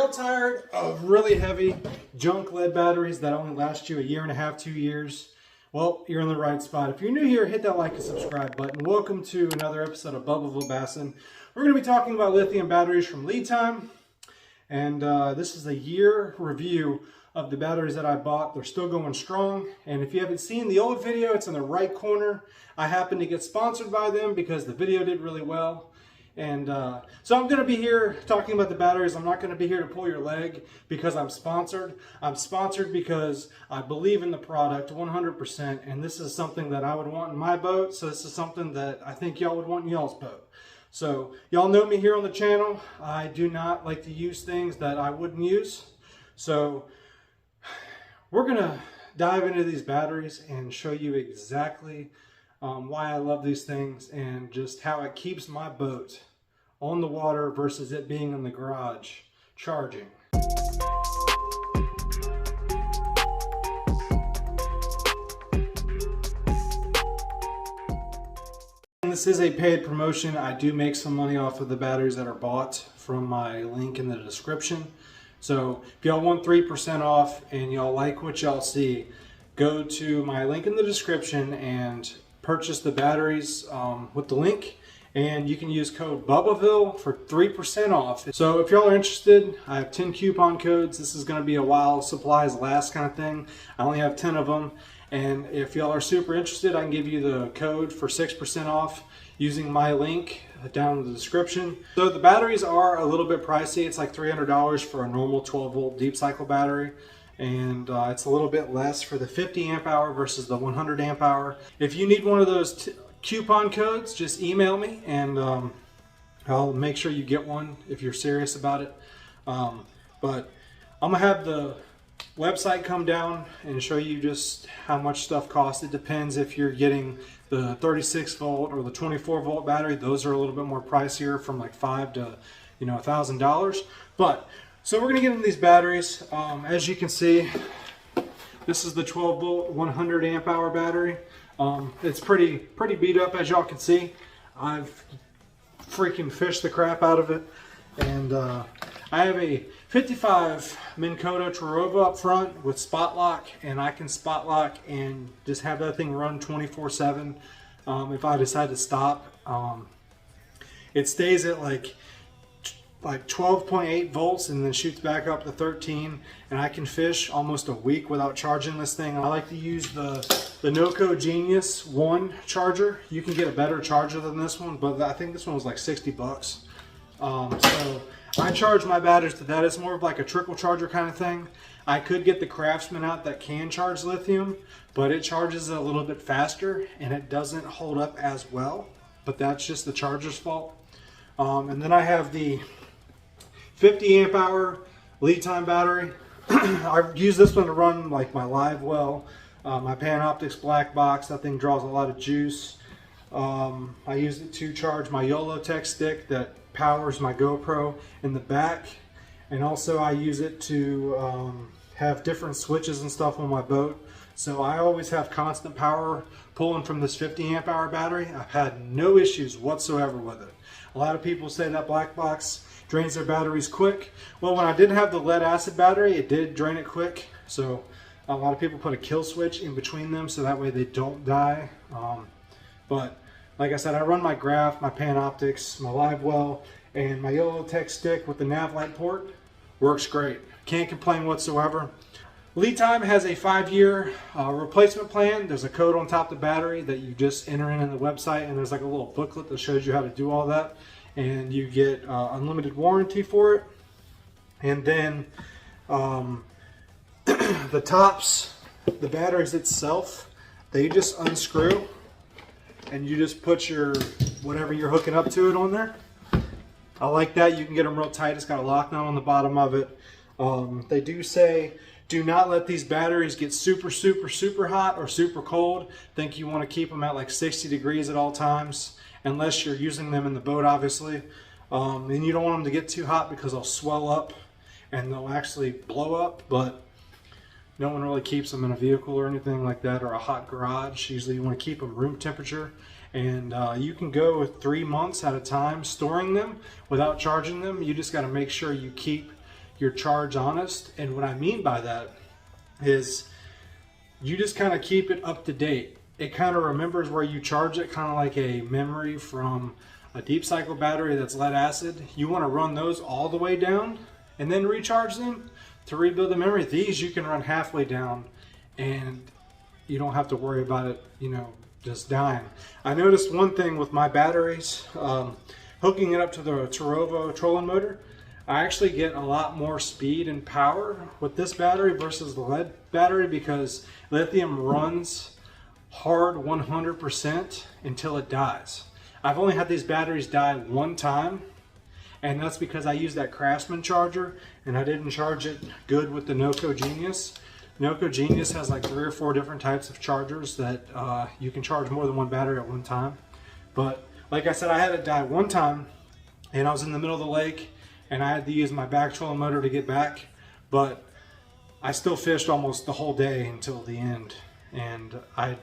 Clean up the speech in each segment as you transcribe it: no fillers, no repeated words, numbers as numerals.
y'all tired of really heavy junk lead batteries that only last you a year and a half, 2 years? Well, you're in the right spot. If you're new here, hit that like and subscribe button. Welcome to another episode of Bubbleville Bassin. We're going to be talking about lithium batteries from Li Time. And this is a year review of the batteries that I bought. They're still going strong. And if you haven't seen the old video, it's in the right corner. I happened to get sponsored by them because the video did really well. And so I'm going to be here talking about the batteries. I'm not going to be here to pull your leg because I'm sponsored. I'm sponsored because I believe in the product 100%. And this is something that I would want in my boat. So this is something that I think y'all would want in y'all's boat. So y'all know me here on the channel. I do not like to use things that I wouldn't use. So we're going to dive into these batteries and show you exactly why I love these things and just how it keeps my boat on the water versus it being in the garage charging. And this is a paid promotion. I do make some money off of the batteries that are bought from my link in the description. So if y'all want 3% off and y'all like what y'all see, go to my link in the description and purchase the batteries with the link, and you can use code Bubbleville for 3% off. So if y'all are interested, I have 10 coupon codes. This is going to be a while supplies last kind of thing. I only have 10 of them, and if y'all are super interested, I can give you the code for 6% off using my link down in the description. So the batteries are a little bit pricey. It's like $300 for a normal 12 volt deep cycle battery. And it's a little bit less for the 50 amp hour versus the 100 amp hour. If you need one of those coupon codes, just email me and I'll make sure you get one if you're serious about it. But I'm gonna have the website come down and show you just how much stuff costs. It depends if you're getting the 36 volt or the 24 volt battery. Those are a little bit more pricier, from like $500 to $1,000. But so we're going to get into these batteries. As you can see, this is the 12 volt 100 amp hour battery. It's pretty beat up, as y'all can see. I've freaking fished the crap out of it. And I have a 55 Minn Kota Tarova up front with spot lock, and I can spot lock and just have that thing run 24/7 if I decide to stop. It stays at like 12.8 volts and then shoots back up to 13, and I can fish almost a week without charging this thing. I like to use the Noco Genius 1 charger. You can get a better charger than this one, but I think this one was like 60 bucks. So I charge my batteries to that. It's more of like a trickle charger kind of thing. I could get the Craftsman out that can charge lithium, but it charges a little bit faster and it doesn't hold up as well, but that's just the charger's fault. And then I have the 50 amp hour Li Time battery. I use this one to run like my live well, my Panoptix black box. That thing draws a lot of juice. I use it to charge my YOLO-Tech stick that powers my GoPro in the back, and also I use it to have different switches and stuff on my boat. So I always have constant power pulling from this 50 amp hour battery. I've had no issues whatsoever with it. A lot of people say that black box drains their batteries quick. Well, when I did have the lead acid battery, it did drain it quick. So a lot of people put a kill switch in between them so that way they don't die. But like I said, I run my Graph, my Panoptix, my live well, and my YOLO-Tech stick with the nav light port. Works great. Can't complain whatsoever. Li Time has a 5-year replacement plan. There's a code on top of the battery that you just enter in the website, and there's like a little booklet that shows you how to do all that. And you get unlimited warranty for it. And then the tops, the batteries itself, they just unscrew and you just put your whatever you're hooking up to it on there. I like that. You can get them real tight. It's got a lock nut on the bottom of it. They do say do not let these batteries get super hot or super cold. I think you want to keep them at like 60 degrees at all times, unless you're using them in the boat, obviously. And you don't want them to get too hot because they'll swell up and they'll actually blow up, but no one really keeps them in a vehicle or anything like that, or a hot garage. Usually you want to keep them room temperature. And you can go 3 months at a time storing them without charging them. You just got to make sure you keep your charge honest. And what I mean by that is you just kind of keep it up to date. It kind of remembers where you charge it, kind of like a memory from a deep cycle battery that's lead acid. You want to run those all the way down and then recharge them to rebuild the memory. These you can run halfway down and you don't have to worry about it, you know, just dying. I noticed one thing with my batteries, hooking it up to the Turovo trolling motor, I actually get a lot more speed and power with this battery versus the lead battery, because lithium runs hard 100% until it dies. I've only had these batteries die one time, and that's because I used that Craftsman charger and I didn't charge it good with the Noco Genius. Noco Genius has like 3 or 4 different types of chargers that you can charge more than one battery at one time. But like I said, I had it die one time and I was in the middle of the lake and I had to use my back trolling motor to get back, but I still fished almost the whole day until the end, and I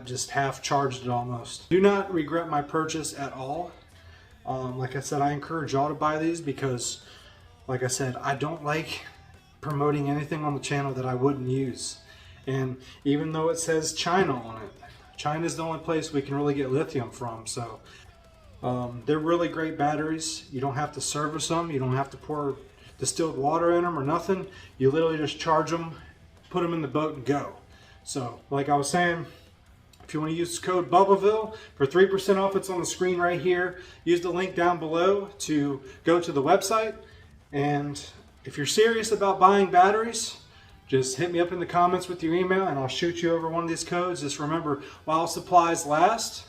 just half charged it almost. Do not regret my purchase at all. Like I said, I encourage y'all to buy these because, like I said, I don't like promoting anything on the channel that I wouldn't use. And even though it says China on it, China is the only place we can really get lithium from. So they're really great batteries. You don't have to service them. You don't have to pour distilled water in them or nothing. You literally just charge them, put them in the boat and go. So like I was saying, if you want to use code Bubbleville for 3% off, it's on the screen right here. Use the link down below to go to the website. And if you're serious about buying batteries, just hit me up in the comments with your email and I'll shoot you over one of these codes. Just remember, while supplies last,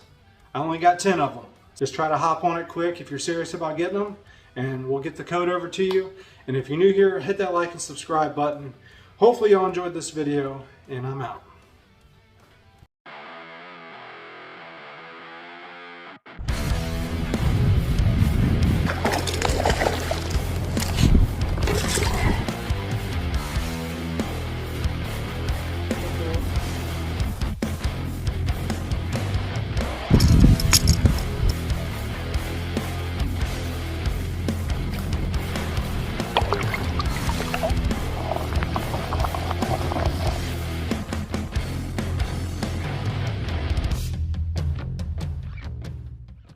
I only got 10 of them. Just try to hop on it quick if you're serious about getting them, and we'll get the code over to you. And if you're new here, hit that like and subscribe button. Hopefully y'all enjoyed this video, and I'm out.